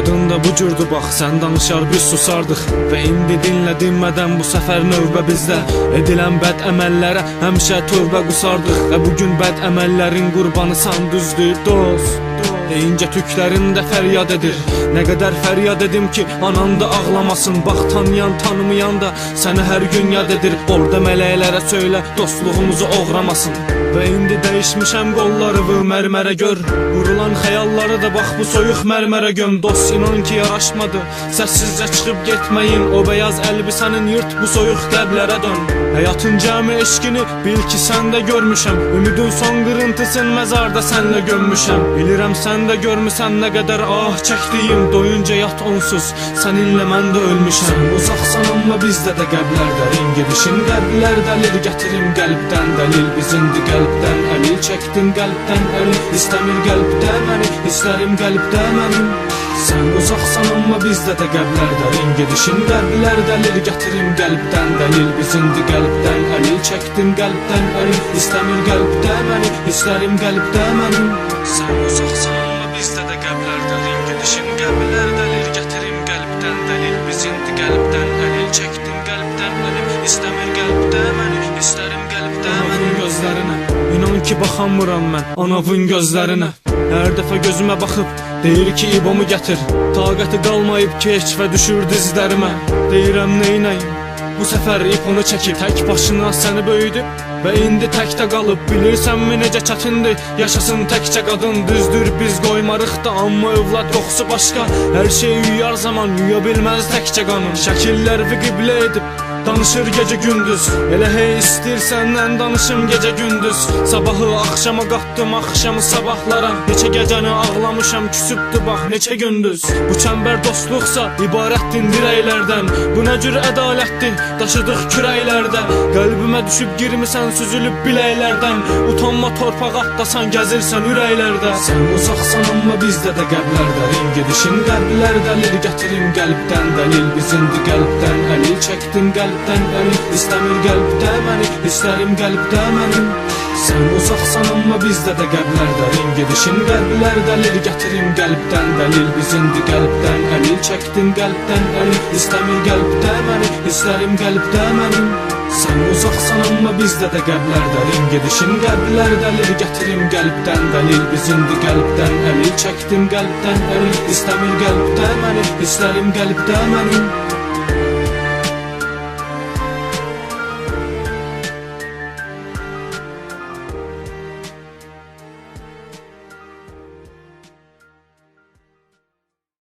Yadında bu cürdü bax, sən danışar biz susardıq. Və indi dinlə dinmədən bu səfər növbə bizdə. Edilən bəd əməllərə həmişə tövbə qusardıq. Və bugün bəd əməllərin qurbanısan, düzdür dost. Deyincə tüklərim də fəryad edir. Nə qədər fəryad edim ki anan da ağlamasın. Bax tanıyan tanımayan da səni hər gün yad edir. Orada mələklərə söylə dostluğumuzu oğramasın. Və indi dəyişmişəm qollarımı mərmərə gör. Vurulan xəyalları da bax bu soyuq mərmərə göm. Dost inan ki yaraşmadı səssizcə çıxıb getməyin. O beyaz əlbisənin yırt bu soyuq qəlblərə dön. Həyatın cəmi eşqini bil ki sən də görmüşəm. Ümidin son qırıntısın məzarda sənlə gömmüşəm. Bilirəm sən də görmüsən nə qədər ah çəkdiyim. Doyunca yat onsuz səninlə mən də ölmüşəm. Sən uzaqsan amma bizdə də qəblər dərin gedişin. Qəblər dəlir gətirim qəlbdən dəlil. Biz indi qəlbdən əlil çəkdim qəlbdən əlil. İstəmir qəlbdə məni, hisslərim qəlbdə mənim. Sən uzaqsan amma bizdə də qəblər dərin gedişin. Qəblər dəlir gətirim qəlbdən dəlil. Biz indi qəlbdən əlil çəkdim qəlbdən əlil. İstəmir qəlbdə məni, hisslərim qəlbdə mənim. Sən uzaqsan amma bizdə də qəblər dərin gedişin. Qəblər dəlir gətirim qəlbdən dəlil. Biz indi qəlbdən əlil çəkdim qəlbdən əlil. İstəmir qəlbdə məni, hisslərim qəlbdə mənim. Gözlərinə inan ki baxamıram mən anavın gözlərinə. Hər dəfə gözümə baxıb deyir ki ibomu gətir. Taqəti qalmayıb ki heç və düşür dizlərimə. Deyirəm neynəyim bu səfər iponu çəkib. Tək başına səni böyüdüb və indi təkdə qalıb. Bilirsənmi necə çətindir yaşasın təkcə qadın. Düzdür biz qoymarıq da amma övlad qoxusu başqa. Hər şey yuyar zaman yuya bilməz təkcə qanın. Şəkillərvi qiblə edib danışır gecə gündüz. Elə hey istəyirsəndən danışım gecə gündüz. Sabahı axşama qatdım axşamı sabahlara. Neçə gecəni ağlamışam küsübdü bax neçə gündüz. Bu çəmbər dostluqsa ibarətdir dirəklərdən. Bu nə cür ədalətdir daşıdıq kürəklərdə. Qəlbimə düşüb girmisən süzülüb biləklərdən. Utanma torpaq atdasan gəzirsən ürəklərdə. Sən uzaqsan amma bizdə də qəblər dərin gedişin. Qəblər dəlir gətirim qəlbdən dəlil. Biz indi qəlbdən əlil çəkdim qəlbdən əlil. İstəmir qəlbdə məni, hisslərim qəlbdə mənim. Sən uzaqsan amma bizdə də qəblər dərin gedişin. Qəblər dəlir gətirim qəlbdən dəlil. Biz indi qəlbdən əlil çəkdim qəlbdən əlil. İstəmir qəlbdə məni, hisslərim qəlbdə mənim. Sən uzaqsan amma bizdə də qəblər dərin gedişin. Qəblər dəlir gətirim qəlbdən dəlil. Biz indi qəlbdən əlil çəkdim qəlbdən əlil. İstəmir qəlbdə məni, hisslərim qəlbdə mənim.